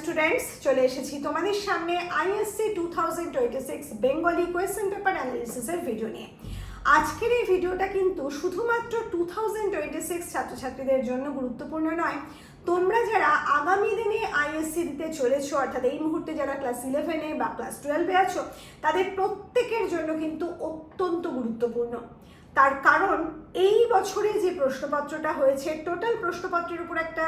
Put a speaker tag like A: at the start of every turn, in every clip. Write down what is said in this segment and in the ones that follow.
A: Students, চলে এসেছি তোমাদের সামনে আইএসসি 2026 বেঙ্গলি কোয়েশ্চেন পেপার অ্যানালিসিসের ভিডিও নিয়ে। আজকের এই ভিডিওটা কিন্তু শুধুমাত্র 2026 ছাত্রছাত্রীদের জন্য গুরুত্বপূর্ণ নয়, তোমরা যারা আগামী দিনে আইএসসি দিতে চলেছো, অর্থাৎ এই মুহূর্তে যারা ক্লাস 11-এ বা ক্লাস 12-এ আছো, তাদের প্রত্যেকের জন্য কিন্তু অত্যন্ত গুরুত্বপূর্ণ। তার কারণ এই বছরে যে প্রশ্নপত্রটা হয়েছে, টোটাল প্রশ্নপত্রের উপর একটা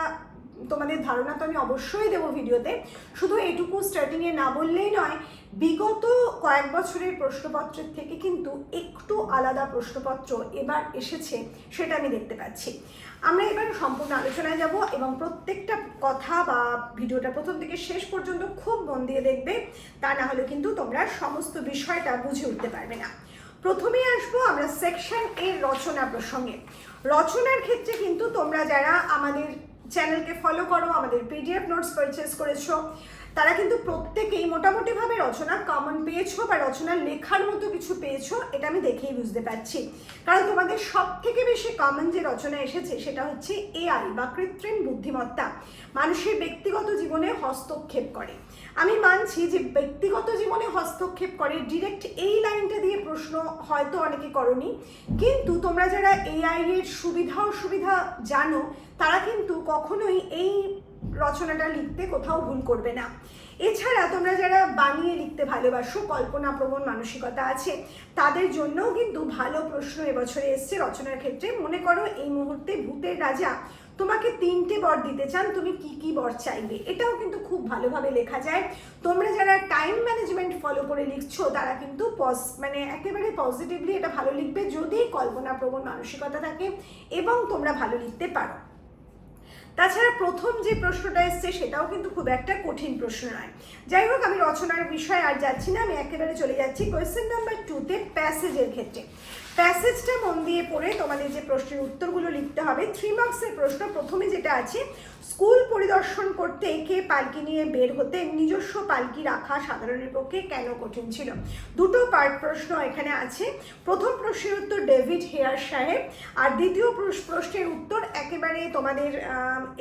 A: তোমাদের ধারণা তো আমি অবশ্যই দেবো ভিডিওতে। শুধু এটুকু স্টার্টিংয়ে না বললেই নয়, বিগত কয়েক বছরের প্রশ্নপত্রের থেকে কিন্তু একটু আলাদা প্রশ্নপত্র এবার এসেছে, সেটা আমি দেখতে পাচ্ছি। আমরা এবার সম্পূর্ণ আলোচনায় যাব এবং প্রত্যেকটা কথা বা ভিডিওটা প্রথম থেকে শেষ পর্যন্ত খুব মন দিয়ে দেখবে, তা না হলে কিন্তু তোমরা সমস্ত বিষয়টা বুঝে উঠতে পারবে না। প্রথমেই আসবো আমরা সেকশন এর রচনা প্রসঙ্গে। রচনার ক্ষেত্রে কিন্তু তোমরা যারা আমাদের চ্যানেলকে ফলো করো, আমাদের পিডিএফ নোটস পারচেস করেছো, তারা কিন্তু প্রত্যেকেই মোটামুটিভাবে রচনা কমন পেয়েছো বা রচনা লেখার মতো কিছু পেয়েছো, এটা আমি দেখেই বুঝতে পারছি। কারণ তোমাদের সব থেকে বেশি কমন যে রচনা এসেছে সেটা হচ্ছে এআই বা কৃত্রিম বুদ্ধিমত্তা মানুষের ব্যক্তিগত জীবনে হস্তক্ষেপ করে। আমি মানছি যে ব্যক্তিগত জীবনে হস্তক্ষেপ করে, ডিরেক্ট এই লাইনটা দিয়ে প্রশ্ন হয়তো অনেকে করনি, কিন্তু তোমরা যারা এআই এর সুবিধা অসুবিধা জানো, তারা কিন্তু কখনোই এই রচনাটা লিখতে কোথাও ভুল করবে না। এছাড়া তোমরা যারা বানিয়ে লিখতে ভালোবাসো, কল্পনাপ্রবণ মানসিকতা আছে, তাদের জন্যও কিন্তু ভালো প্রশ্ন এবছরে এসছে রচনার ক্ষেত্রে। মনে করো এই মুহূর্তে ভূতের রাজা তোমাকে 3টে বর দিতে চান, তুমি কি কি বর চাইবে, এটাও কিন্তু খুব ভালোভাবে লেখা যায়। তোমরা যারা টাইম ম্যানেজমেন্ট ফলো করে লিখছো, তারা কিন্তু একেবারে পজিটিভলি এটা ভালো লিখবে, যদি কল্পনাপ্রবণ মানসিকতা থাকে এবং তোমরা ভালো লিখতে পারো। তাছাড়া প্রথম যে প্রশ্নটা এসছে সেটাও কিন্তু খুব একটা কঠিন প্রশ্ন নয়। যাই হোক, আমি রচনার বিষয়ে আর যাচ্ছি না, আমি একেবারে চলে যাচ্ছি কোয়েশ্চেন নাম্বার 2-তে প্যাসেজের ক্ষেত্রে। প্যাসেজটা মন দিয়ে পড়ে তোমাদের যে প্রশ্নের উত্তরগুলো লিখতে হবে। 3 মার্কসের প্রশ্ন। প্রথমে যেটা আছে, স্কুল পরিদর্শন করতে কে পালকি নিয়ে বের হতে, নিজস্ব পালকি রাখা সাধারণের পক্ষে কেন কঠিন ছিল। দুটো পার্ট প্রশ্ন এখানে আছে। প্রথম প্রশ্নের উত্তর ডেভিড হেয়ার সাহেব, আর দ্বিতীয় প্রশ্নের উত্তর একেবারে তোমাদের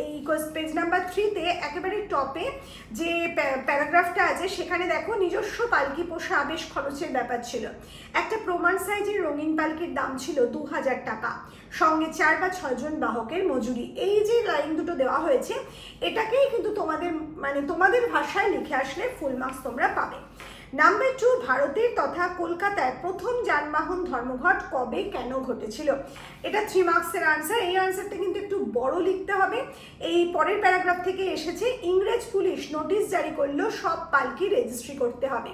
A: এই পেজ নাম্বার 3-তে একেবারে টপে যে প্যারাগ্রাফটা আছে, সেখানে দেখো নিজস্ব পালকি পোষা বেশ খরচের ব্যাপার ছিল। একটা প্রমাণ সাইজের রঙিন পালকির দাম ছিল 2000 টাকা, সঙ্গে 4 বা 6 জন বাহকের মজুরি। এই যে লাইন দুটো দেওয়া হয়েছে, এটাকেই কিন্তু তোমাদের ভাষায় লিখে আসলে ফুল মার্কস তোমরা পাবে। নাম্বার 2, ভারতের তথা কলকাতায় প্রথম যানবাহন ধর্মঘট কবে কেন ঘটেছিল। এটা 3 মার্কসের আনসার। এই আনসারটা কিন্তু একটু বড় লিখতে হবে। এই পরের প্যারাগ্রাফ থেকে এসেছে, ইংরেজ পুলিশ নোটিশ জারি করলো সব পালকি রেজিস্ট্রি করতে হবে,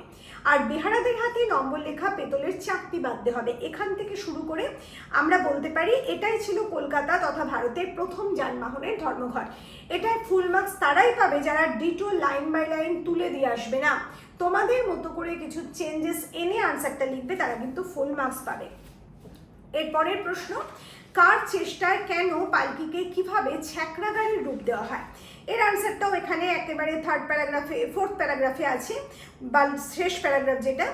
A: আর বেহারাদের হাতে নম্বর লেখা পেতলের চাকতি বাঁধতে হবে। এখান থেকে শুরু করে আমরা বলতে পারি এটাই ছিল কলকাতা তথা ভারতের প্রথম যানবাহনের ধর্মঘট। এটাই ফুল মার্কস তারাই পাবে যারা ডিটো লাইন বাই লাইন তুলে দিয়ে আসবে না, তোমাদের মতো করে কিছু চেঞ্জেস এনে আনসারটা লিখবে, তারা কিন্তু ফুল মার্কস পাবে। এরপরের প্রশ্ন, কার চেষ্টায় কেন পালকিকে কিভাবে ছ্যাঁকড়া গাড়ির রূপ দেওয়া হয়। এর আনসারটাও এখানে একেবারে ফোর্থ প্যারাগ্রাফে আছে, বা শেষ প্যারাগ্রাফ যেটা।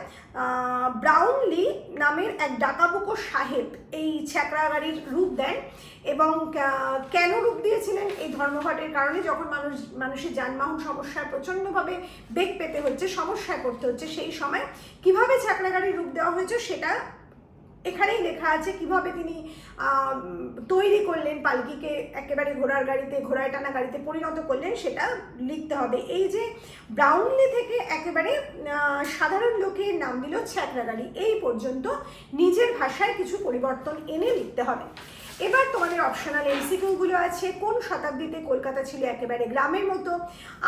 A: ব্রাউনলি নামের এক ডাকাবুকো সাহেব এই ছ্যাঁকড়া গাড়ির রূপ দেন, এবং কেন রূপ দিয়েছিলেন, এই ধর্মঘটের কারণে যখন মানুষের যানবাহন সমস্যায় প্রচণ্ডভাবে বেগ পেতে হচ্ছে, সমস্যায় পড়তে হচ্ছে, সেই সময় কিভাবে ছ্যাঁকড়া গাড়ির রূপ দেওয়া হয়েছে সেটা এখানেই লেখা আছে। কিভাবে তিনি তৈরি করলেন পালকিকে, একেবারে ঘোড়ায় টানা গাড়িতে পরিণত করলেন, সেটা লিখতে হবে। এই যে ব্রাউনলি থেকে একেবারে সাধারণ লোকের নাম দিল ছ্যাঁকড়া গাড়ি, এই পর্যন্ত নিজের ভাষায় কিছু পরিবর্তন এনে লিখতে হবে। এবার তোমাদের অপশনাল এমসিকিউগুলো আছে। কোন শতাব্দীতে কলকাতা ছিল একেবারে গ্রামের মতো।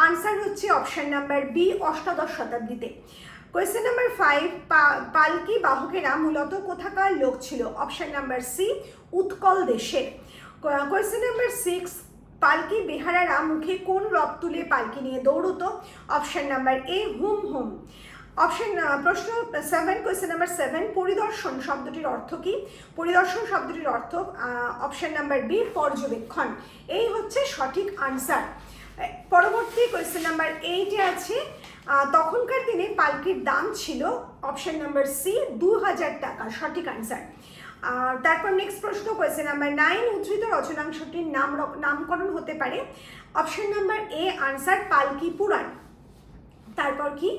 A: আনসার হচ্ছে অপশন নাম্বার বি, অষ্টাদশ শতাব্দীতে। কোয়েশ্চেন নাম্বার 5, পালকি বাহকেরা মূলত কোথাকার লোক ছিল। অপশন নাম্বার সি, উৎকল দেশের। কোয়েশ্চেন নাম্বার 6, পালকি বেহারারা মুখে কোন রব তুলে পালকি নিয়ে দৌড়তো। অপশন নাম্বার এ, হুম হুম। প্রশ্ন 7, কোয়েশ্চেন নাম্বার 7, পরিদর্শন শব্দটির অর্থ কি। পরিদর্শন শব্দটির অর্থ অপশন নাম্বার বি, পর্যবেক্ষণ। এই হচ্ছে সঠিক আনসার। পরবর্তী কোয়েশ্চেন নাম্বার 8-এ আছে, তখনকার দিনে পালকির দাম ছিল। অপশন নাম্বার সি, 2000 টাকা, সঠিক আনসার। তারপর নেক্সট প্রশ্ন কোয়েশ্চেন নাম্বার 9, উদ্ধৃত রচনাংশটির নামকরণ হতে পারে। অপশন নাম্বার এ আনসার পালকি পুরাণ। তারপর কি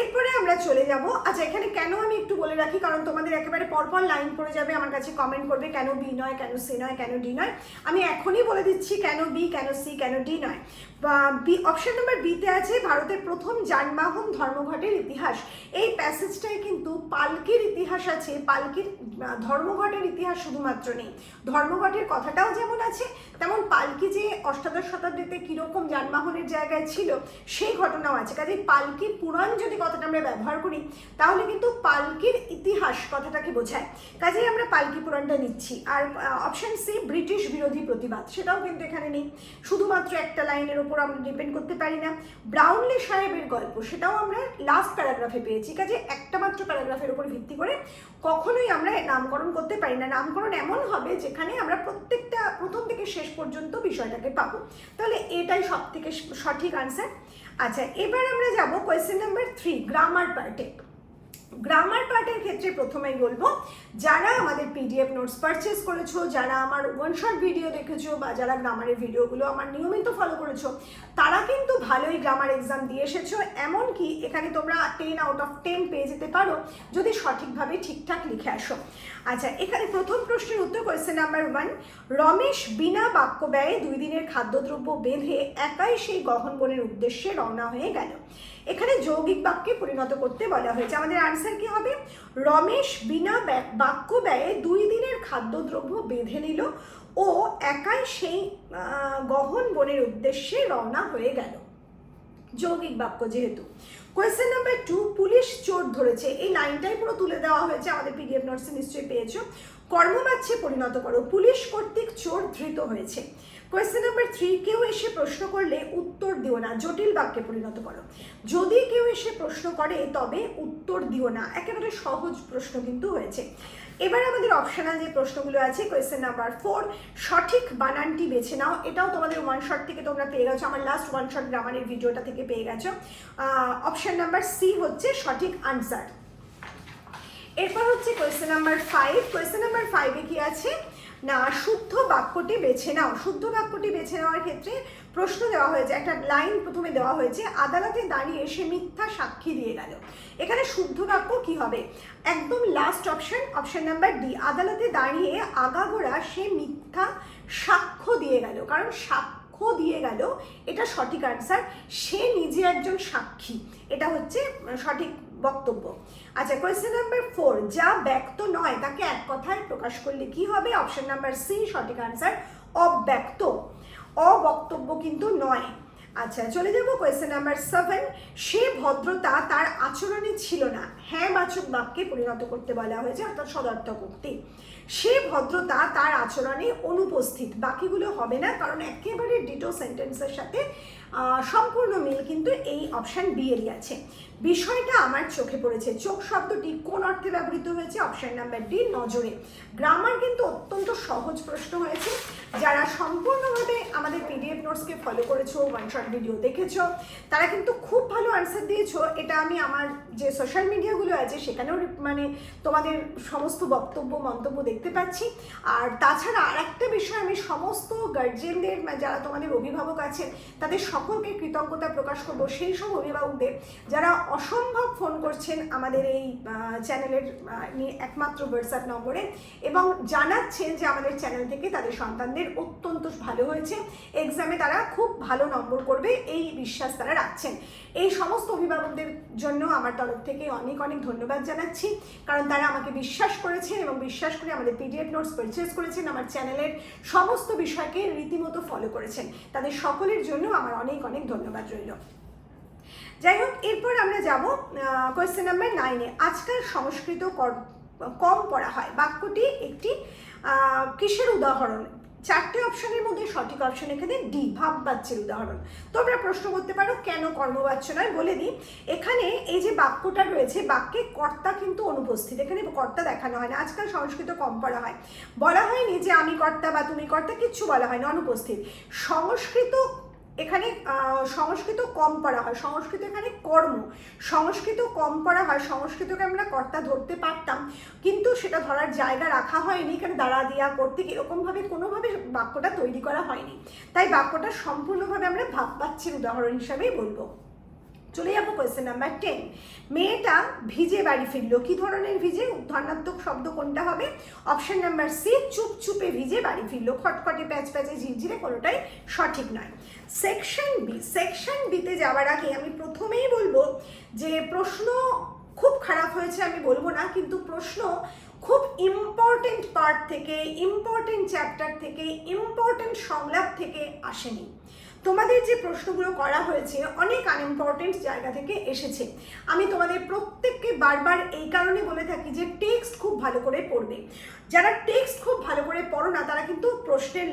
A: এরপরে আমরা চলে যাব। আচ্ছা, এখানে কেন আমি একটু বলে রাখি, কারণ তোমাদের একেবারে পরপর লাইন পড়ে যাবে, আমার কাছে কমেন্ট করবে কেন বি নয়, কেন সি নয়, কেন ডি নয়। আমি এখনই বলে দিচ্ছি কেন বি, কেন সি, কেন ডি নয়। বি অপশন নাম্বার বিতে আছে ভারতের প্রথম যানবাহন ধর্মঘটের ইতিহাস। এই প্যাসেজটায় কিন্তু পালকির ইতিহাস আছে, পালকির ধর্মঘটের ইতিহাস শুধুমাত্র নেই, ধর্মঘটের কথাটাও যেমন আছে তেমন পালকি যে অষ্টাদশ শতাব্দীতে কীরকম যানবাহনের জায়গায় ছিল সেই ঘটনাও আছে। কাজে পালকি পুরাণ যদি কথাটা আমরা ব্যবহার করি তাহলে কিন্তু পালকির ইতিহাস কথাটাকে বোঝায়, কাজেই আমরা পালকি পুরাণটা নিচ্ছি। আর অপশন সি ব্রিটিশ বিরোধী প্রতিবাদ, সেটাও কিন্তু এখানে নেই, শুধুমাত্র একটা লাইনের ওপর আমরা ডিপেন্ড করতে পারি না। ব্রাউনলি সাহেবের গল্প, সেটাও আমরা লাস্ট প্যারাগ্রাফে পেয়েছি, কাজে একটা মাত্র প্যারাগ্রাফের উপর ভিত্তি করে কখনোই আমরা নামকরণ করতে পারি না। নামকরণ এমন হবে যেখানে আমরা প্রত্যেকটা প্রথম থেকে শেষ পর্যন্ত বিষয়টাকে পাবো, তাহলে এটাই সব থেকে সঠিক আনসার। আচ্ছা, এবার আমরা যাব কোয়েশ্চেন নাম্বার 3, গ্রামার পার্টে। গ্রামার পার্টের ক্ষেত্রে প্রথমেই বলবো, যারা আমাদের পিডিএফ নোটস পারচেস করেছো, যারা আমার ওয়ান শট ভিডিও দেখেছো, বা যারা গ্রামারের ভিডিওগুলো আমার নিয়মিত ফলো করেছো, তারা কিন্তু ভালোই গ্রামার এক্সাম দিয়ে এসেছো। এমনকি এখানে তোমরা 10 আউট অফ 10 পেয়ে যেতে পারো যদি সঠিকভাবে ঠিকঠাক লিখে আসো। আচ্ছা, এখানে প্রথম প্রশ্নের উত্তর কোয়েশ্চেন নাম্বার 1, রমেশ বিনা বাক্য ব্যয়ে 2 দিনের খাদ্যদ্রব্য বেঁধে একাই সেই গহন বনের উদ্দেশ্যে রওনা হয়ে গেল। এখানে যৌগিক বাক্যে পরিণত করতে বলা হয়েছে। আমাদের আনসার কি হবে? রমেশ বিনা বাক্য ব্যয়ে 2 দিনের খাদ্যদ্রব্য বেঁধে নিল ও একাই সেই গহন বনের উদ্দেশ্যে রওনা হয়ে গেল, যৌগিক বাক্য যেহেতু। কোয়েশ্চেন নাম্বার 2, পুলিশ চোর ধরেছে। এই লাইনটাই পুরো তুলে দেওয়া হয়েছে, আমাদের পিডিএফ নোটসে নিশ্চয়ই পেয়েছো। কর্মবাচ্যে পরিণত করো, পুলিশ কর্তৃক চোর ধৃত হয়েছে। কোয়েশ্চেন নাম্বার 3, কেউ এসে প্রশ্ন করলে উত্তর দিও না, জটিল বাক্যে পরিণত করো। যদি কেউ এসে প্রশ্ন করে তবে উত্তর দিও না, একেবারে সহজ প্রশ্ন কিন্তু হয়েছে। এবার আমাদের অপশনাল যে প্রশ্নগুলো আছে, কোয়েশ্চেন নাম্বার 4, সঠিক বানানটি বেছে নাও। এটাও তোমাদের ওয়ান শট থেকে তোমরা পেয়ে গেছো, আমার লাস্ট ওয়ান শট গ্রামারের ভিডিওটা থেকে পেয়ে গেছো। অপশন নাম্বার সি হচ্ছে সঠিক আনসার। এরপর হচ্ছে কোয়েশ্চেন নাম্বার 5। কোয়েশ্চেন নাম্বার 5-এ কি আছে না, শুদ্ধ বাক্যটি বেছে নাও। শুদ্ধ বাক্যটি বেছে নেওয়ার ক্ষেত্রে প্রশ্ন দেওয়া হয়েছে, একটা লাইন প্রথমে দেওয়া হয়েছে, আদালতে দাঁড়িয়ে সে মিথ্যা সাক্ষী দিয়ে গেল। এখানে শুদ্ধ বাক্য কি হবে? একদম last option, option number D, আদালতে দাঁড়িয়ে আগাগোড়া সে মিথ্যা সাক্ষ্য দিয়ে গেল। কারণ সাক্ষ্য দিয়ে গেল এটা সঠিক আনসার, সে নিজে একজন সাক্ষী, এটা হচ্ছে সঠিক বক্তব্য। আচ্ছা, কোয়েশ্চেন নাম্বার 4, যা ব্যক্ত নয় তাকে এক কথায় প্রকাশ করলে কি হবে? অপশন নাম্বার সি সঠিক আনসার, অব্যক্ত, অবক্তব্য কিন্তু নয়। আচ্ছা, চলে যাব কোয়েশ্চেন নাম্বার 7, সে ভদ্রতা তার আচরণে ছিল না। হ্যাঁ বাচক বাক্যে পরিণত করতে বলা হয়েছে, অর্থাৎ সদর্থক উক্তি। সে ভদ্রতা তার আচরণে অনুপস্থিত, বাকিগুলো হবে না, কারণ একেবারে ডিটো সেন্টেন্সের সাথে সম্পূর্ণ মিল কিন্তু এই অপশন বি এরই আছে। বিষয়টা আমার চোখে পড়েছে, চোখ শব্দটি কোন অর্থে ব্যবহৃত হয়েছে? অপশন নাম্বার ডি, নজরে। গ্রামার কিন্তু অত্যন্ত সহজ প্রশ্ন হয়েছে, যারা সম্পূর্ণভাবে আমাদের পিডিএফ নোটসকে ফলো করেছো, ওয়ান শট ভিডিও দেখেছো, তারা কিন্তু খুব ভালো আনসার দিয়েছো। এটা আমি আমার যে সোশ্যাল মিডিয়াগুলো আছে সেখানেও মানে তোমাদের সমস্ত বক্তব্য মন্তব্য দেখতে পাচ্ছি। আর তাছাড়া আর একটা বিষয়, আমি সমস্ত গার্জিয়ানদের, যারা তোমাদের অভিভাবক আছেন তাদের সকলকে কৃতজ্ঞতা প্রকাশ করবো, সেই সব অভিভাবকদের যারা অসম্ভব ফোন করছেন আমাদের এই চ্যানেলের একমাত্র হোয়াটসঅ্যাপ নম্বরে এবং জানাচ্ছেন যে আমাদের চ্যানেল থেকে তাদের সন্তানদের অত্যন্ত ভালো হয়েছে, এক্সামে তারা খুব ভালো নম্বর করবে, এই বিশ্বাস তারা রাখছেন। এই সমস্ত অভিভাবকদের জন্য আমার তরফ থেকে অনেক অনেক ধন্যবাদ জানাচ্ছি, কারণ তারা আমাকে বিশ্বাস করেছেন এবং বিশ্বাস করে আমাদের পিডিএফ নোটস পারচেজ করেছেন, আমার চ্যানেলের সমস্ত বিষয়কে রীতিমতো ফলো করেছেন। তাদের সকলের জন্য আমার অনেক অনেক ধন্যবাদ রইল। যাই হোক, এরপর আমরা যাব কোয়েশ্চেন নাম্বার 9-এ। আজকাল সংস্কৃত কম পড়া হয়, বাক্যটি একটি কিসের উদাহরণ? 4টে অপশনের মধ্যে সঠিক অপশন এখানে ডি, ভাববাচ্যের উদাহরণ। তোমরা প্রশ্ন করতে পারো কেন কর্মবাচ্য নয়, বলে দিই। এখানে এই যে বাক্যটা রয়েছে, বাক্যে কর্তা কিন্তু অনুপস্থিত, এখানে কর্তা দেখানো হয় না। আজকাল সংস্কৃত কম পড়া হয়, বলা হয়নি যে আমি কর্তা বা তুমি কর্তা, কিচ্ছু বলা হয় না, অনুপস্থিত। সংস্কৃত এখানে সংস্কৃত কম পড়া হয়, সংস্কৃত এখানে কর্ম, সংস্কৃত কম পড়া হয়, সংস্কৃতকে আমরা কর্তা ধরতে পারতাম কিন্তু সেটা ধরার জায়গা রাখা হয়নি, কারণ দ্বারা দিয়া কর্তৃক এরকমভাবে কোনোভাবে বাক্যটা তৈরি করা হয়নি, তাই বাক্যটা সম্পূর্ণভাবে আমরা ভাববাচ্ছির উদাহরণ হিসাবেই বলবো। চলে যাবো কোয়েশ্চেন নাম্বার 10। মেয়েটা ভিজে বাড়ি ফিরলো, কি ধরনের ভিজে? ধনাত্মক শব্দ কোনটা হবে? অপশন নাম্বার সি, চুপচুপে ভিজে বাড়ি ফিরলো। খটখটে প্যাচ প্যাচে ঝিরঝিরে কোনোটাই সঠিক নয়। সেকশন বি, সেকশন বিতে যাওয়ার আগে আমি প্রথমেই বলবো যে প্রশ্ন খুব খারাপ হয়েছে আমি বলবো না, কিন্তু প্রশ্ন খুব ইম্পর্টেন্ট পার্ট থেকে, ইম্পর্টেন্ট চ্যাপ্টার থেকে, ইম্পর্টেন্ট সংলাপ থেকে আসেনি। তোমাদের যে প্রশ্নগুলো করা হয়েছে অনেক আনইম্পর্টেন্ট জায়গা থেকে এসেছে। আমি তোমাদের প্রত্যেককে বারবার এই কারণে বলে থাকি যে টেক্সট খুব ভালো করে পড়বে। যারা টেক্সট খুব ভালো করে পড়ো না তারা কিন্তু প্রশ্নের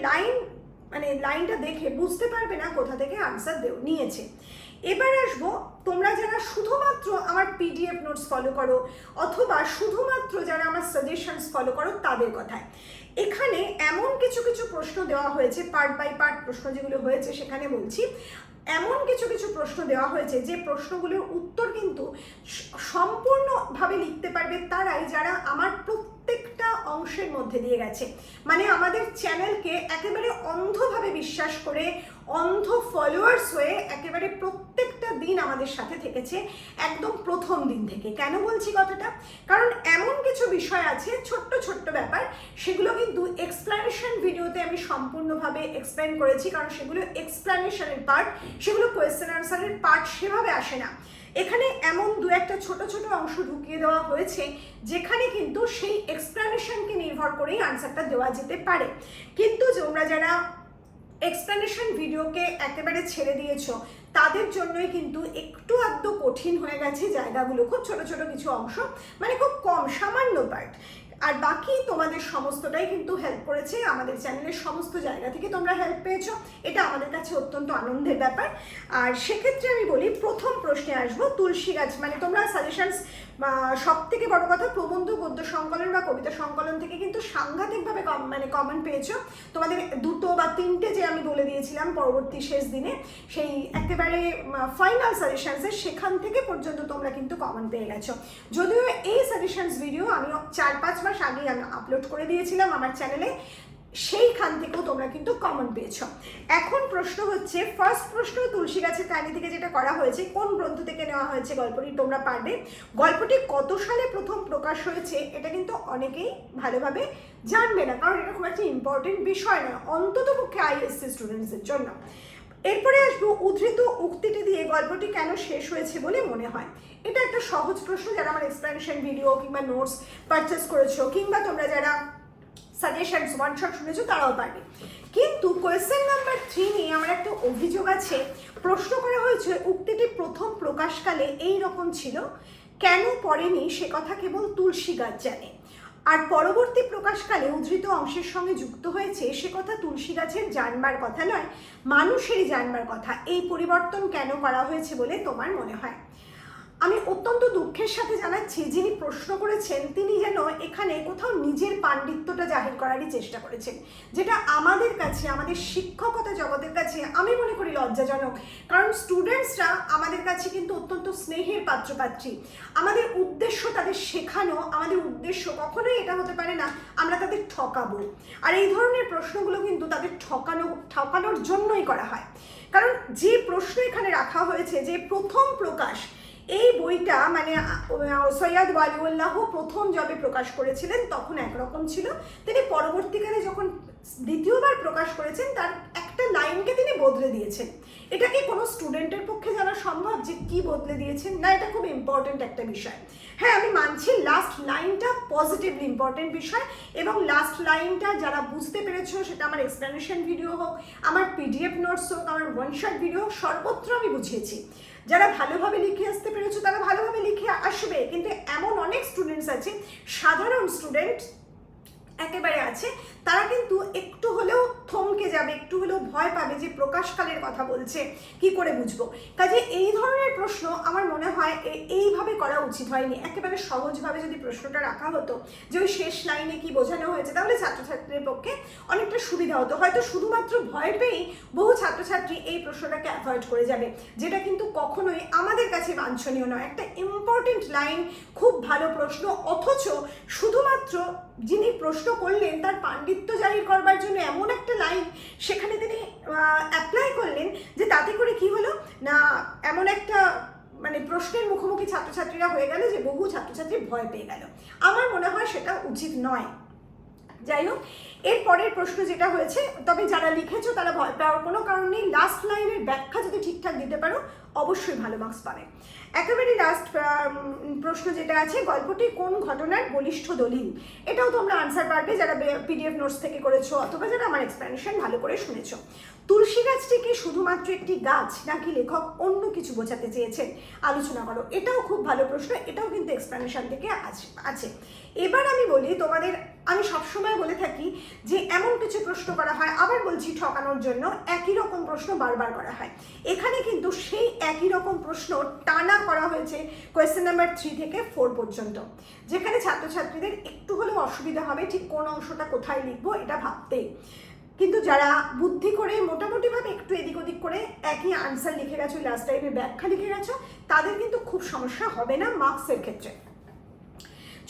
A: লাইনটা দেখে বুঝতে পারবে না কোথা থেকে আনসার নিয়েছে। এবার আসবো তোমরা যারা শুধুমাত্র আমার পিডিএফ নোটস ফলো করো অথবা শুধুমাত্র যারা আমার সাজেশনস ফলো করো তাদের কথায়। এখানে এমন কিছু কিছু প্রশ্ন দেওয়া হয়েছে, পার্ট বাই পার্ট প্রশ্ন যেগুলো হয়েছে সেখানে বলছি, এমন কিছু কিছু প্রশ্ন দেওয়া হয়েছে যে প্রশ্নগুলোর উত্তর কিন্তু সম্পূর্ণভাবে লিখতে পারবে তারাই যারা আমার প্রত্যেকটা অংশের মধ্যে দিয়ে গেছে, মানে আমাদের চ্যানেলকে একেবারে অন্ধভাবে বিশ্বাস করে, অন্ধ ফলোয়ার্স হয়ে একেবারে প্রত্যেকটা দিন আমাদের সাথে থেকেছে একদম প্রথম দিন থেকে। কেন বলছি কথাটা? কারণ এমন কিছু বিষয় আছে, ছোট্ট ছোট্ট ব্যাপার, সেগুলো কিন্তু এক্সপ্লানেশন ভিডিওতে আমি সম্পূর্ণভাবে এক্সপ্লেন করেছি, কারণ সেগুলো এক্সপ্লানেশনের পার্ট, সেগুলো কোয়েশ্চেন আনসারের পার্ট সেভাবে আসে না। এখানে এমন দু একটা ছোট ছোট অংশ ঢুকিয়ে দেওয়া হয়েছে যেখানে কিন্তু সেই এক্সপ্লানেশনকে নির্ভর করেই আনসারটা দেওয়া যেতে পারে। কিন্তু তোমরা যারা এক্সপ্লেনেশন ভিডিওকে একেবারে ছেড়ে দিয়েছো তাদের জন্যই কিন্তু একটু আধটু কঠিন হয়ে গেছে জায়গাগুলো, খুব ছোট ছোট কিছু অংশ, মানে খুব কম সামান্য পার্ট, আর বাকি তোমাদের সমস্তটাই কিন্তু হেল্প করেছে। আমাদের চ্যানেলের সমস্ত জায়গা থেকে তোমরা হেল্প পেয়েছো, এটা আমাদের কাছে অত্যন্ত আনন্দের ব্যাপার। আর সেক্ষেত্রে আমি বলি প্রথম প্রশ্নে আসবো, তুলসী গাছ, মানে তোমরা সাজেশনস সব থেকে বড় কথা প্রবন্ধ গদ্য সংকলন বা কবিতা সংকলন থেকে কিন্তু সাংঘাতিকভাবে কমেন্ট পেয়েছো। তোমাদের দুটো বা তিনটে যে আমি বলে দিয়েছিলাম পরবর্তী শেষ দিনে সেই একেবারে ফাইনাল সাজেশনসের, সেখান থেকে পর্যন্ত তোমরা কিন্তু কমেন্ট পেয়ে গেছো। যদিও এই সাজেশনস ভিডিও আমি 4-5 মাস আগে আমি আপলোড করে দিয়েছিলাম আমার চ্যানেলে, সেইখান থেকেও তোমরা কিন্তু কমেন্ট পেয়েছো। এখন প্রশ্ন হচ্ছে, ফার্স্ট প্রশ্ন তুলসী গাছের কাহিনী থেকে যেটা করা হয়েছে, কোন গ্রন্থ থেকে নেওয়া হয়েছে গল্পটি তোমরা পারবে। গল্পটি কত সালে প্রথম প্রকাশ হয়েছে এটা কিন্তু অনেকেই ভালোভাবে জানবে না, কারণ এটা খুব একটা ইম্পর্টেন্ট বিষয় নয়, অন্তত পক্ষে আইএসসি স্টুডেন্টসদের জন্য। এরপরে আসবো, উদ্ধৃত উক্তিটি দিয়ে গল্পটি কেন শেষ হয়েছে বলে মনে হয়। এটা একটা সহজ প্রশ্ন, যারা আমার এক্সপ্লেনেশন ভিডিও কিংবা নোটস পারচেস করেছো কিংবা তোমরা যারা সাজেশনস ওয়ান শট শুনেছো তারাও পারবে। কিন্তু কোয়েশ্চেন নাম্বার 3 নিয়ে আমার একটা অভিযোগ আছে। প্রশ্ন করা হয়েছে উক্তিটি প্রথম প্রকাশকালে এই রকম ছিল, কেন পড়েনি সে কথা কেবল তুলসী গাছ জানে, আর পরবর্তী প্রকাশকালে উদ্ধৃত অংশের সঙ্গে যুক্ত হয়েছে সে কথা তুলসী গাছের জানবার কথা নয়, মানুষেরই জানবার কথা। এই পরিবর্তন কেন করা হয়েছে বলে তোমার মনে হয়? আমি অত্যন্ত দুঃখের সাথে জানাচ্ছি যিনি প্রশ্ন করেছেন তিনি যেন এখানে কোথাও নিজের পাণ্ডিত্যটা জাহির করারই চেষ্টা করেছেন, যেটা আমাদের কাছে, আমাদের শিক্ষকতা জগতের কাছে আমি মনে করি লজ্জাজনক। কারণ স্টুডেন্টসরা আমাদের কাছে কিন্তু অত্যন্ত স্নেহের পাত্রপাত্রী, আমাদের উদ্দেশ্য তাদের শেখানো, আমাদের উদ্দেশ্য কখনোই এটা হতে পারে না আমরা তাদের ঠকাবো। আর এই ধরনের প্রশ্নগুলো কিন্তু তাদের ঠকানোর জন্যই করা হয়। কারণ যে প্রশ্ন এখানে রাখা হয়েছে যে প্রথম প্রকাশ, এই বইটা মানে সৈয়দ ওয়ালিউল্লাহ প্রথম যবে প্রকাশ করেছিলেন তখন একরকম ছিল, তিনি পরবর্তীকালে যখন দ্বিতীয়বার প্রকাশ করেছেন তার একটা লাইনকে তিনি বদলে দিয়েছেন। এটা কি কোনো স্টুডেন্টের পক্ষে জানা সম্ভব যে কি বদলে দিয়েছেন? না, এটা খুব ইম্পর্টেন্ট একটা বিষয়। হ্যাঁ, আমি মানছি লাস্ট লাইনটা পজিটিভলি ইম্পর্টেন্ট বিষয়, এবং লাস্ট লাইনটা যারা বুঝতে পেরেছো, সেটা আমার এক্সপ্লেনেশন ভিডিও হোক, আমার পিডিএফ নোটস হোক, আমার ওয়ান শট ভিডিও হোক, সর্বত্র আমি বুঝিয়েছি। যারা ভালোভাবে লিখে আসতে পেরেছো তারা ভালোভাবে লিখে আসবে, কিন্তু এমন অনেক স্টুডেন্টস আছে, সাধারণ স্টুডেন্ট, একেবারে আছে, তারা কিন্তু একটু হলেও থমকে যাবে, একটু হলেও ভয় পাবে যে প্রকাশকালের কথা বলছে, কি করে বুঝবো। কাজে এই ধরনের প্রশ্ন আমার মনে হয় এইভাবে করা উচিত হয়নি। একেবারে সহজভাবে যদি প্রশ্নটা রাখা হতো যে ওই শেষ লাইনে কি বোঝানো হয়েছে, তাহলে ছাত্রছাত্রীদের পক্ষে অনেকটা সুবিধা হতো। হয়তো শুধুমাত্র ভয় পেয়েই বহু ছাত্রছাত্রী এই প্রশ্নটাকে অ্যাভয়েড করে যাবে, যেটা কিন্তু কখনোই আমাদের কাছে বাঞ্ছনীয় নয়। একটা ইম্পর্টেন্ট লাইন, খুব ভালো প্রশ্ন, অথচ শুধুমাত্র যিনি প্রশ্ন করলেন তার পাণ্ডিত্য জাহির করবার জন্য এমন একটা লাইন সেখানে তিনি অ্যাপ্লাই করলেন, যে তাতে করে কি হলো না, এমন একটা মানে প্রশ্নের মুখোমুখি ছাত্রছাত্রীরা হয়ে গেল যে বহু ছাত্রছাত্রী ভয় পেয়ে গেল। আমার মনে হয় সেটা উচিত নয়। যাই হোক, এর পরের প্রশ্ন যেটা হয়েছে, তবে যারা লিখেছো তারা ভয় পাওয়ার কোনো কারণ নেই। লাস্ট লাইনের ব্যাখ্যা যদি ঠিকঠাক দিতে পারো অবশ্যই ভালো মার্কস পাবে। একেবারে লাস্ট প্রশ্ন যেটা আছে, গল্পটি কোন ঘটনার বলিষ্ঠ দলিল? এটাও তোমরা আনসার পারবে যারা পিডিএফ নোটস থেকে করেছো অথবা যারা আমার এক্সপ্লেনেশন ভালো করে শুনেছো। তুলসী গাছটি কি শুধুমাত্র একটি গাছ, নাকি লেখক অন্য কিছু বোঝাতে চেয়েছেন? আলোচনা করো। এটাও খুব ভালো প্রশ্ন, এটাও কিন্তু এক্সপ্লেনেশন থেকে আছে। এবার আমি বলি তোমাদের, আমি সবসময় বলে থাকি যে এমন কিছু প্রশ্ন করা হয়, আবার বলছি ঠকানোর জন্য, একই রকম প্রশ্ন বারবার করা হয়। এখানে কিন্তু সেই একই রকম প্রশ্ন টানা করা হয়েছে কোয়েশ্চেন নাম্বার 3 থেকে 4 পর্যন্ত, যেখানে ছাত্রছাত্রীদের একটু হলেও অসুবিধা হবে ঠিক কোন অংশটা কোথায় লিখবো এটা ভাবতে। কিন্তু যারা বুদ্ধি করে মোটামুটিভাবে একটু এদিক ওদিক করে একই আনসার লিখে গেছো, লাস্ট টাইমে ব্যাখ্যা লিখে গেছো, তাদের কিন্তু খুব সমস্যা হবে না মার্কসের ক্ষেত্রে।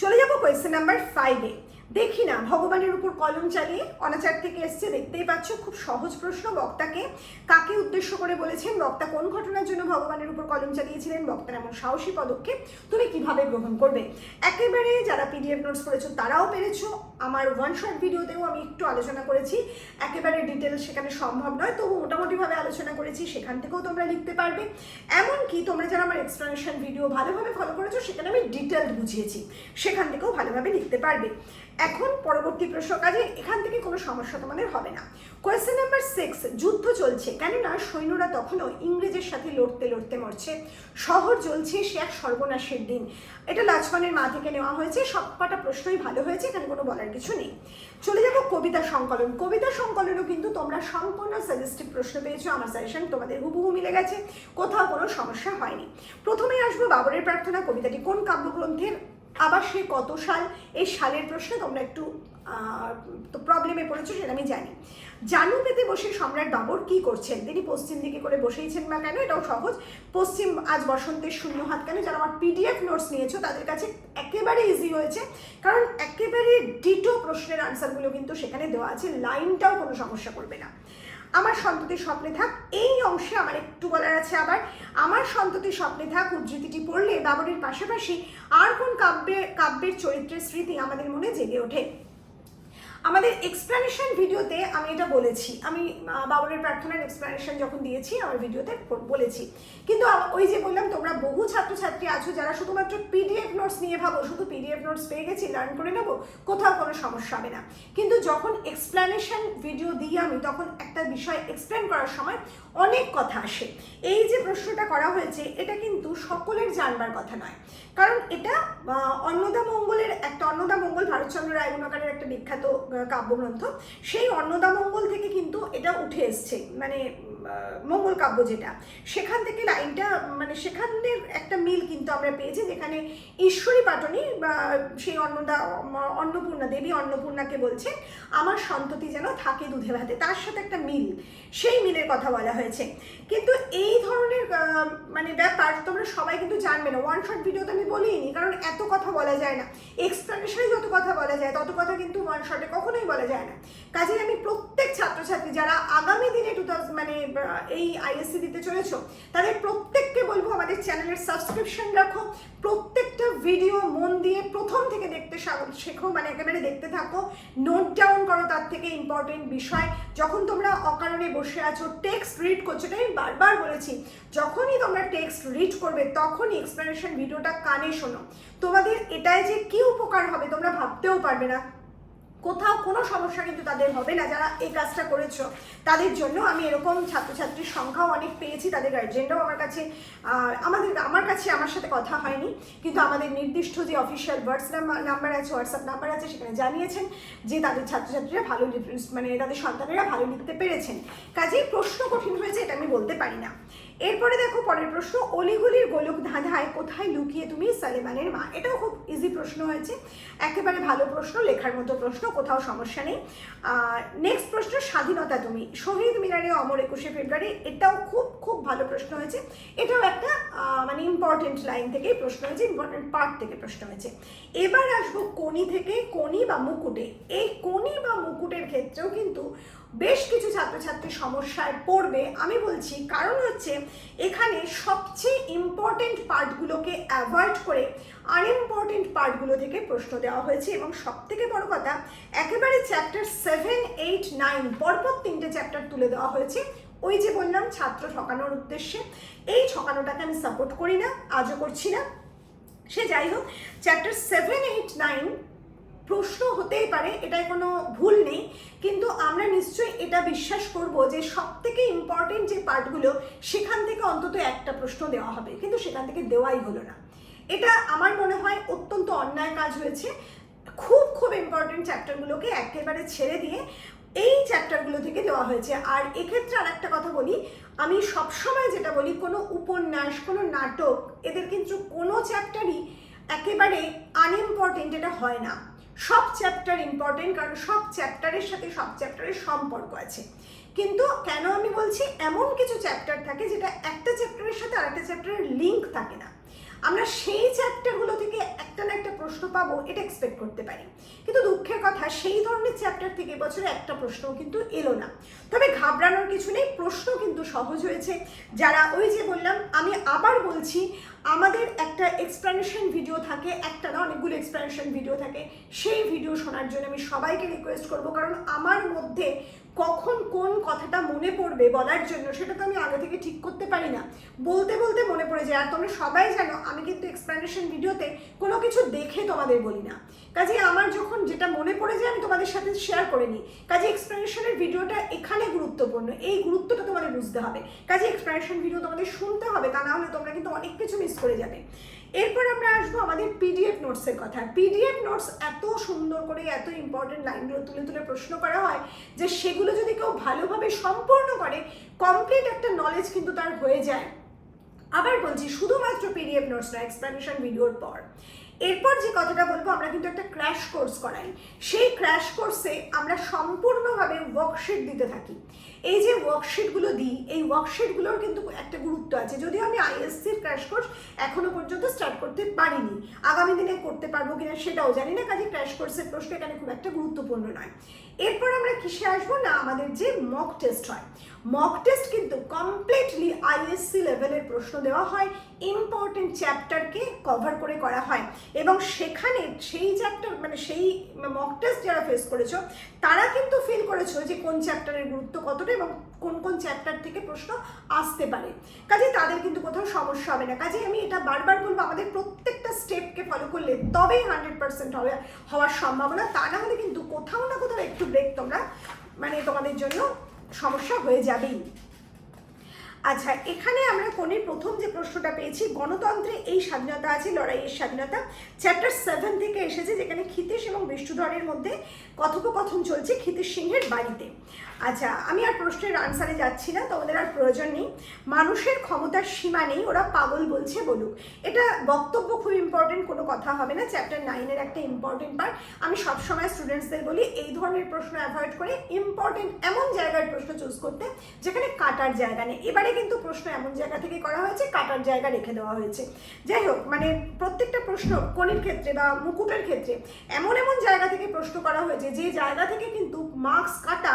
A: চলে যাবো কোয়েশ্চেন নাম্বার 5-এ। দেখি না, ভগবানের উপর কলম চালিয়ে, অনাচার থেকে এসছে, দেখতেই পাচ্ছ খুব সহজ প্রশ্ন। বক্তাকে কাকে উদ্দেশ্য করে বলেছেন, বক্তা কোন ঘটনার জন্য ভগবানের উপর কলম চালিয়েছিলেন, বক্তার এমন সাহসী পদক্ষেপ তুমি কিভাবে গ্রহণ করবে? একেবারে যারা পিডিএফ নোটস করেছো তারাও পেরেছো। আমার ওয়ান শট ভিডিওতেও আমি একটু আলোচনা করেছি, একেবারে ডিটেল সেখানে সম্ভব নয়, তবু মোটামুটিভাবে আলোচনা করেছি, সেখান থেকেও তোমরা লিখতে পারবে। এমনকি তোমরা যারা আমার এক্সপ্লেনেশন ভিডিও ভালোভাবে ফলো করেছো সেখানে আমি ডিটেল বুঝিয়েছি, সেখান থেকেও ভালোভাবে লিখতে পারবে। এখন পরবর্তী প্রশ্ন, কাজে এখান থেকে কোনো সমস্যা তোমাদের হবে না। কোয়েশ্চেন নাম্বার 6, যুদ্ধ চলছে, কেননা সৈন্যরা তখনও ইংরেজের সাথে লড়তে লড়তে মরছে, শহর জ্বলছে, সে এক সর্বনাশের দিন। এটা লাচমানের মা থেকে নেওয়া হয়েছে। সবকটা প্রশ্নই ভালো হয়েছে, এখানে কোনো বলার কিছু নেই। চলে যাব কবিতা সংকলন। কবিতা সংকলনও কিন্তু তোমরা সম্পূর্ণ সাজেস্টিভ প্রশ্ন পেয়েছো, আমার সাজেশন তোমাদের হুবহু মিলে গেছে, কোথাও কোনো সমস্যা হয়নি। প্রথমেই আসবো বাবরের প্রার্থনা। কবিতাটি কোন কাব্যগ্রন্থের? আবার সে কত সাল, এই সালের প্রশ্নে তোমরা একটু তো প্রবলেমে পড়েছো সেটা আমি জানি। জানু পেতে বসে সম্রাট বাবর কি করছেন? তিনি পশ্চিম দিকে করে বসেইছেন বা কেন? এটাও সহজ। পশ্চিম আজ বসন্তের শূন্য হাত কেন? যারা আমার পিডিএফ নোটস নিয়েছো তাদের কাছে একেবারে ইজি হয়েছে, কারণ একেবারে ডিটো প্রশ্নের আনসারগুলো কিন্তু সেখানে দেওয়া আছে, লাইনটাও কোনো সমস্যা করবে না। আমার সন্ততির স্বপ্নে থাক, এই অংশে আমার একটু বলার আছে। আবার আমার সন্ততির স্বপ্নে থাক উদ্ধৃতিটি পড়লে বাবরের পাশাপাশি আর কোন কাব্যের চরিত্রের স্মৃতি আমাদের মনে জেগে ওঠে? আমাদের এক্সপ্লেনেশন ভিডিওতে আমি এটা বলেছি, আমি বাবরের প্রার্থনার এক্সপ্লেনেশন যখন দিয়েছি আমার ভিডিওতে বলেছি। কিন্তু ওই যে বললাম, তোমরা বহু ছাত্রছাত্রী আছো যারা শুধুমাত্র পিডিএফ নোটস নিয়ে ভাবো শুধু পিডিএফ নোটস পেয়ে গেছি, লার্ন করে নেবো, কোথাও কোনো সমস্যা হবে না। কিন্তু যখন এক্সপ্লেনেশন ভিডিও দিই আমি, তখন একটা বিষয় এক্সপ্লেন করার সময় অনেক কথা আসে। এই যে প্রশ্নটা করা হয়েছে এটা কিন্তু সকলের জানবার কথা নয়, কারণ এটা অন্নদামঙ্গলের একটা, অন্নদামঙ্গল ভারতচন্দ্র রায়গুণাকারের একটা বিখ্যাত কাব্যগ্রন্থ, সেই অন্নদামঙ্গল থেকে কিন্তু এটা উঠে এসছে, মানে মঙ্গল কাব্য যেটা, সেখান থেকে লাইনটা মানে সেখানের একটা মিল কিন্তু আমরা পেয়েছি, যেখানে ঈশ্বরী পাটনি সেই অন্নপূর্ণা দেবী অন্নপূর্ণাকে বলছে আমার সন্ততি যেন থাকে দুধে ভাতে, তার সাথে একটা মিল, সেই মিলের কথা বলা হয়েছে। কিন্তু এই ধরনের মানে ব্যাপার তোমরা সবাই কিন্তু জানবে না, ওয়ান শট ভিডিওতে আমি বলিনি, কারণ এত কথা বলা যায় না। এক্সপ্লেনেশনে যত কথা বলা যায় তত কথা কিন্তু ওয়ান শটে কখনোই বলা যায় না। কাজেই আমি প্রত্যেক ছাত্রছাত্রী যারা আগামী দিনে মানে এই আইএসসি দিতে চলেছ, তাদের প্রত্যেককে বলবো আমাদের চ্যানেলের সাবস্ক্রিপশন রাখো, প্রত্যেকটা ভিডিও মন দিয়ে প্রথম থেকে দেখতে শেখো, মানে একেবারে দেখতে থাকো, নোট ডাউন করো তার থেকে ইম্পর্টেন্ট বিষয়। যখন তোমরা অকারণে বসে আছো টেক্সট রিড করছো, এটা আমি বারবার বলেছি, যখনই তোমরা টেক্সট রিড করবে তখনই এক্সপ্লেনেশন ভিডিওটা কানে শোনো, তোমাদের এটাই যে কি উপকার হবে তোমরা ভাবতেও পারবে না। কোথাও কোনো সমস্যা কিন্তু তাদের হবে না। যারা এই কাজটা করেছো তাদের জন্য আমি এরকম ছাত্রছাত্রীর সংখ্যাও অনেক পেয়েছি, তাদের গার্জেনরাও আমার কাছে আমার সাথে কথা হয়নি, কিন্তু আমাদের নির্দিষ্ট যে অফিসিয়াল নাম্বার আছে, হোয়াটসঅ্যাপ নাম্বার আছে, সেখানে জানিয়েছেন যে তাদের ছাত্রছাত্রীরা ভালো মানে তাদের সন্তানেরা ভালো লিখতে পেরেছেন। কাজেই প্রশ্ন কঠিন হয়েছে এটা আমি বলতে পারি না। এরপরে দেখো পরের প্রশ্ন, অলিগুলির গোলক ধাঁধায় কোথায় লুকিয়ে তুমি সালেমানের মা? এটাও খুব ইজি প্রশ্ন হয়েছে, একেবারে ভালো প্রশ্ন, লেখার মতো প্রশ্ন, কোথাও সমস্যা নেই। নেক্সট প্রশ্ন, স্বাধীনতা তুমি শহীদ মিনারে অমর 21শে ফেব্রুয়ারি, এটাও খুব খুব ভালো প্রশ্ন হয়েছে। এটাও একটা মানে ইম্পর্টেন্ট লাইন থেকেই প্রশ্ন হয়েছে, ইম্পর্টেন্ট পার্ট থেকে প্রশ্ন হয়েছে। এবার আসবো কোনি থেকে, কোনি বা মুকুটে। এই কোনি বা মুকুটের ক্ষেত্রেও কিন্তু বেশ কিছু ছাত্রছাত্রী সমস্যায় পড়বে আমি বলছি, কারণ হচ্ছে এখানে সবচেয়ে ইম্পর্টেন্ট পার্টগুলোকে অ্যাভয়েড করে আনইম্পর্টেন্ট পার্টগুলো থেকে প্রশ্ন দেওয়া হয়েছে। এবং সব থেকে বড় কথা, একেবারে চ্যাপ্টার 7, 8, 9 পরপর 3টে চ্যাপ্টার তুলে দেওয়া হয়েছে। ওই যে বললাম ছাত্র ঠকানোর উদ্দেশ্যে, এই ঠকানোটাকে আমি সাপোর্ট করি না, আজও করছি না। সে যাই হোক, চ্যাপ্টার 7, 8, 9 প্রশ্ন হতেই পারে, এটাই কোনো ভুল নেই, কিন্তু আমরা নিশ্চয়ই এটা বিশ্বাস করব যে সব থেকে ইম্পর্টেন্ট যে পার্টগুলো সেখান থেকে অন্তত একটা প্রশ্ন দেওয়া হবে, কিন্তু সেখান থেকে দেওয়াই হলো না। এটা আমার মনে হয় অত্যন্ত অন্যায় কাজ হয়েছে। খুব খুব ইম্পর্টেন্ট চ্যাপ্টারগুলোকে একেবারে ছেড়ে দিয়ে এই চ্যাপ্টারগুলো থেকে দেওয়া হয়েছে। আর এক্ষেত্রে আর একটা কথা বলি, আমি সবসময় যেটা বলি, কোনো উপন্যাস, কোনো নাটক, এদের কিন্তু কোনো চ্যাপ্টারই একেবারে আনইম্পর্টেন্ট এটা হয় না। সব চ্যাপ্টার ইম্পর্টেন্ট, কারণ সব চ্যাপ্টারের সাথে সব চ্যাপ্টারের সম্পর্ক আছে। কিন্তু কেন আমি বলছি, এমন কিছু চ্যাপ্টার থাকে যেটা একটা চ্যাপ্টারের সাথে আরেকটা চ্যাপ্টারের লিঙ্ক থাকে না, আমরা সেই চ্যাপ্টারগুলো থেকে একটা না একটা প্রশ্ন পাবো এটা এক্সপেক্ট করতে পারি। কিন্তু দুঃখের কথা, সেই ধরনের চ্যাপ্টার থেকে বছরে একটা প্রশ্নও কিন্তু এলো না। তবে ঘাবড়ানোর কিছু নেই, প্রশ্ন কিন্তু সহজ হয়েছে। যারা ওই যে বললাম, আমি আবার বলছি, আমাদের একটা এক্সপ্লেনেশন ভিডিও থাকে, একটা না অনেকগুলো এক্সপ্লেনেশন ভিডিও থাকে, সেই ভিডিও শোনার জন্য আমি সবাইকে রিকোয়েস্ট করবো, কারণ আমার মধ্যে কখন কোন কথাটা মনে পড়বে বলার জন্য সেটা তো আমি আগে থেকে ঠিক করতে পারি না, বলতে বলতে মনে পড়ে যায়। আর তোমরা সবাই জানো আমি কিন্তু এক্সপ্লেনেশন ভিডিওতে কোনো কিছু দেখে তোমাদের বলি না, কাজে আমার যখন যেটা মনে পড়ে যায় আমি তোমাদের সাথে শেয়ার করে নিই। কাজে এক্সপ্লেনেশনের ভিডিওটা এখানে গুরুত্বপূর্ণ, এই গুরুত্বটা তোমাদের বুঝতে হবে। কাজে এক্সপ্লেনেশন ভিডিও তোমাদের শুনতে হবে, তা না হলে তোমরা কিন্তু অনেক কিছু মিস করে যাবে। এরপর আমরা আসবো আমাদের পিডিএফ নোটসের কথা। পিডিএফ নোটস এত সুন্দর করে এত ইম্পর্টেন্ট লাইনগুলো তুলে তুলে প্রশ্ন করা হয় যে সেগুলো যদি কেউ ভালোভাবে সম্পূর্ণ করে, কমপ্লিট একটা নলেজ কিন্তু তার হয়ে যায়। আবার বলছি, শুধুমাত্র পিডিএফ নোটস না, এক্সপ্লেনেশন ভিডিওর পর এরপর যে কথাটা বলবো, আমরা কিন্তু একটা ক্র্যাশ কোর্স করাই। সেই ক্র্যাশ কোর্সে আমরা সম্পূর্ণভাবে ওয়ার্কশিট দিতে থাকি। এই যে ওয়ার্কশিটগুলো দিই, এই ওয়ার্কশিটগুলোর কিন্তু একটা গুরুত্ব আছে। যদিও আমি আইএসসির ক্র্যাশ কোর্স এখনো পর্যন্ত স্টার্ট করতে পারিনি, আগামী দিনে করতে পারবো কিনা সেটাও জানি না, কাজে ক্র্যাশ কোর্সের প্রশ্ন এখানে খুব একটা গুরুত্বপূর্ণ নয়। এরপর আমরা কিসে আসবো না, আমাদের যে মক টেস্ট হয়, মক টেস্ট কিন্তু কমপ্লিটলি আইএসসি লেভেলের প্রশ্ন দেওয়া হয়, ইম্পর্টেন্ট চ্যাপ্টারকে কভার করে করা হয়। এবং সেখানে সেই চ্যাপ্টার মানে সেই মক টেস্ট যারা ফেস করেছো তারা কিন্তু ফিল করেছো যে কোন চ্যাপ্টারের গুরুত্ব কতটা এবং কোন কোন চ্যাপ্টার থেকে প্রশ্ন আসতে পারে, কাজে তাদের কিন্তু কোথাও সমস্যা হবে না। কাজে আমি এটা বারবার বলবো, আমাদের প্রত্যেকটা স্টেপকে ফলো করলে তবেই 100% হওয়ার সম্ভাবনা, তা না হলে কিন্তু কোথাও না কোথাও একটু ব্রেক তোমরা মানে তোমাদের জন্য সমস্যা হয়ে যাবেই। আচ্ছা, এখানে আমরা কোণের প্রথম যে প্রশ্নটা পেয়েছি, গণতন্ত্রে এই স্বাধীনতা আছে, লড়াইয়ের স্বাধীনতা, চ্যাপ্টার 7 থেকে এসেছে, যেখানে ক্ষিতীশ এবং বিষ্ণুধরের মধ্যে কথোপকথন চলছে ক্ষিতীশ সিংহের বাড়িতে। আচ্ছা, আমি আর প্রশ্নের আনসারে যাচ্ছি না, তোমাদের আর প্রয়োজন নেই। মানুষের ক্ষমতার সীমা নেই, ওরা পাগল বলছে বলুক। এটা বক্তব্য খুব ইম্পর্টেন্ট, কোনো কথা হবে না, চ্যাপ্টার 9-এর একটা ইম্পর্টেন্ট পার্ট। আমি সবসময় স্টুডেন্টসদের বলি এই ধরনের প্রশ্ন অ্যাভয়েড করে ইম্পর্টেন্ট এমন জায়গার প্রশ্ন চুজ করতে যেখানে কাটার জায়গা নেই। এবারে কিন্তু প্রশ্ন এমন জায়গা থেকে করা হয়েছে, কাটার জায়গা রেখে দেওয়া হয়েছে। যাই হোক, মানে প্রত্যেকটা প্রশ্ন কোণের ক্ষেত্রে বা মুকুটের ক্ষেত্রে এমন এমন জায়গা থেকে প্রশ্ন করা হয়েছে যে জায়গা থেকে কিন্তু মার্কস কাটা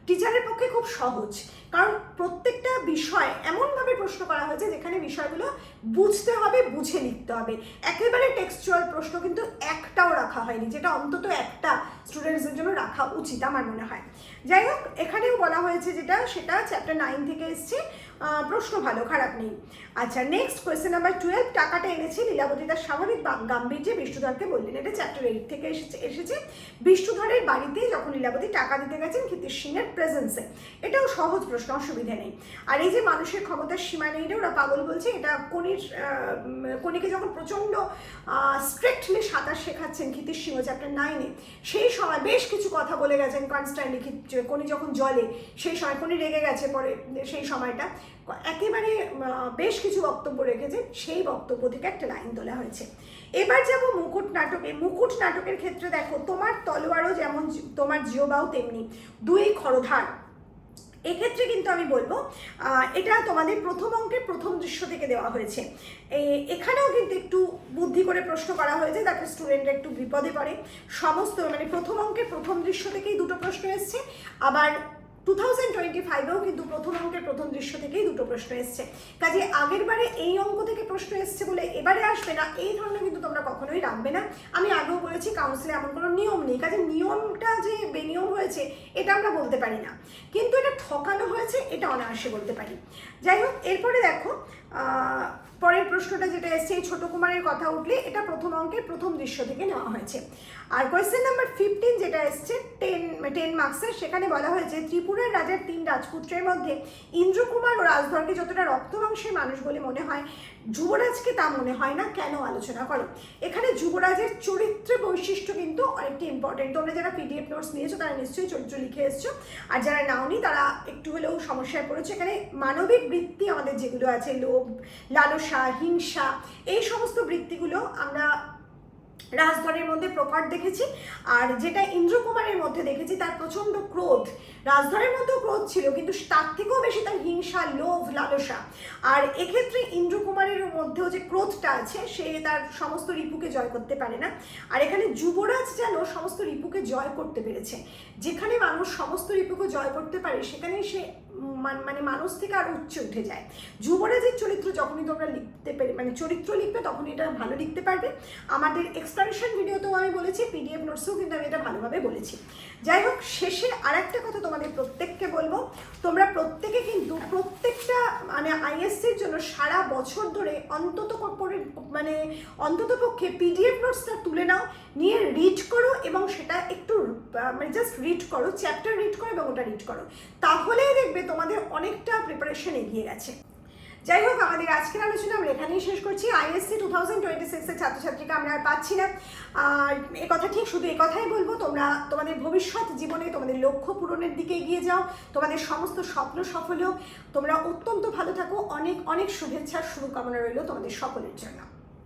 A: টিচারের পক্ষে খুব সহজ, কারণ প্রত্যেকটা বিষয় এমনভাবে প্রশ্ন করা হয়েছে যেখানে বিষয়গুলো বুঝতে হবে, বুঝে লিখতে হবে। একেবারে টেক্সচুয়াল প্রশ্ন কিন্তু একটাও রাখা হয়নি, যেটা অন্তত একটা স্টুডেন্টসদের জন্য রাখা উচিত আমার মনে হয়। যাই হোক, এখানেও বলা হয়েছে যেটা, সেটা চ্যাপ্টার 9 থেকে এসছে, প্রশ্ন ভালো, খারাপ নেই। আচ্ছা, নেক্সট কোয়েশ্চেন নাম্বার 12, টাকাটা এনেছে লীলাবতী তার স্বাভাবিক গাম্ভীর্যে বিষ্ণুধরকে বললেন। এটা চ্যাপ্টার 8 থেকে এসেছে। বিষ্ণুধরের বাড়িতে যখন লীলাবতী টাকা দিতে গেছেন ক্ষিতিশ সিংহের প্রেজেন্সে। এটাও সহজ প্রশ্ন, অসুবিধা নেই। আর এই যে মানুষের ক্ষমতার সীমা নেই, এটা ওরা পাগল বলছে, এটা কনিকে যখন প্রচণ্ড স্ট্রিক্টলি সাঁতার শেখাচ্ছেন ক্ষিতিশ সিংহ চ্যাপ্টার 9-এ, সেই সময় বেশ কিছু কথা বলে গেছেন কনস্ট্যান্টলি। কনি যখন জলে, সেই সময় কনি রেগে গেছে, পরে সেই সময়টা একেবারে বেশ কিছু বক্তব্য রেখেছে, সেই বক্তব্য থেকে একটা লাইন তোলা হয়েছে। এবার যাব মুকুট নাটকে। মুকুট নাটকের ক্ষেত্রে দেখো, তোমার তলোয়ারও যেমন তোমার জিওবাও তেমনি, দুই খরধার। এক্ষেত্রে কিন্তু আমি বলবো এটা তোমাদের প্রথম অঙ্কের প্রথম দৃশ্য থেকে দেওয়া হয়েছে। এখানেও কিন্তু একটু বুদ্ধি করে প্রশ্ন করা হয়েছে, যাতে স্টুডেন্টরা একটু বিপদে পড়ে। সমস্ত মানে প্রথম অঙ্কের প্রথম দৃশ্য থেকেই দুটো প্রশ্ন এসছে, আবার 2025-এও কিন্তু প্রথম অঙ্কের প্রথম দৃশ্য থেকেই দুটো প্রশ্ন এসছে। কাজে আগের বারে এই অঙ্ক থেকে প্রশ্ন এসছে বলে এবারে আসবে না, এই ধরনের কিন্তু তোমরা কখনোই রাখবে না। আমি আগেও বলেছি, কাউন্সিলে এমন কোনো নিয়ম নেই, কাজে নিয়মটা যে বেনিয়ম হয়েছে এটা আমরা বলতে পারি না, কিন্তু এটা ঠকানো হয়েছে এটা অনায়াসে বলতে পারি। যাই হোক, এরপরে দেখো পরের প্রশ্নটা যেটা এসছে, এই ছোট কুমারের কথা উঠলে, এটা প্রথম অঙ্কের প্রথম দৃশ্য থেকে নেওয়া হয়েছে। আর কোয়েশ্চেন নাম্বার 15 যেটা এসছে 10 মার্কসের, সেখানে বলা হয়েছে ত্রিপুরার রাজার 3 রাজপুত্রের মধ্যে ইন্দ্রকুমার ও রাজধরকে যতটা রক্তমাংসের মানুষ বলে মনে হয়, যুবরাজকে তা মনে হয় না, কেন আলোচনা করো। এখানে যুবরাজের চরিত্র বৈশিষ্ট্য কিন্তু অনেকটা ইম্পর্টেন্ট। তোমরা যারা পিডিএফ নোটস নিয়েছো তারা নিশ্চয়ই চরিত্র লিখে এসছো, আর যারা নাওনি তারা একটু হলেও সমস্যায় পড়েছে। এখানে মানবিক বৃত্তি আমাদের যেগুলো আছে, লোভ, লালসা, হিংসা, এই সমস্ত বৃত্তিগুলো আমরা রাজধরের মধ্যে প্রকট দেখেছি। আর যেটা ইন্দ্রকুমারের মধ্যে দেখেছি, তার প্রচণ্ড ক্রোধ। রাজধরের মধ্যেও ক্রোধ ছিল, কিন্তু তার থেকেও বেশি তার হিংসা, লোভ, লালসা। আর এক্ষেত্রে ইন্দ্রকুমারের মধ্যেও যে ক্রোধটা আছে, সে তার সমস্ত রিপুকে জয় করতে পারে না। আর এখানে যুবরাজ যেন সমস্ত রিপুকে জয় করতে পেরেছে। যেখানে মানুষ সমস্ত রিপুকে জয় করতে পারে, সেখানে সে মানে মানুষ থেকে আর উচ্চে উঠে যায়। যুবরাজের চরিত্র যখনই তোমরা লিখতে পারে, মানে চরিত্র লিখবে, তখন এটা ভালো লিখতে পারবে। আমাদের এক্সপ্লানেশন ভিডিওতেও আমি বলেছি, পিডিএফ নোটসেও কিন্তু আমি এটা ভালোভাবে বলেছি। যাই হোক, শেষে আর একটা কথা তোমাদের প্রত্যেককে বলবো, তোমরা প্রত্যেকে কিন্তু প্রত্যেকটা মানে আইএসসির জন্য সারা বছর ধরে অন্ততপক্ষে পিডিএফ নোটসটা তুলে নাও, নিয়ে রিড করো, এবং সেটা একটু মানে জাস্ট রিড করো, চ্যাপ্টার রিড করো এবং ওটা রিড করো, তাহলেই দেখবে তোমাদের অনেকটা প্রিপারেশন এগিয়ে গেছে। যাই হোক, আমাদের আজকের আলোচনা আমরা এখানেই শেষ করছি। আইএসসি 2026-এর ছাত্রছাত্রীকে আমরা আর পাচ্ছি না। আর এ কথা ঠিক, শুধু এ কথাই বলবো, তোমরা তোমাদের ভবিষ্যৎ জীবনে তোমাদের লক্ষ্য পূরণের দিকে এগিয়ে যাও, তোমাদের সমস্ত স্বপ্ন সফল হোক, তোমরা অত্যন্ত ভালো থাকো। অনেক অনেক শুভেচ্ছার শুভকামনা রইল তোমাদের সকলের জন্য।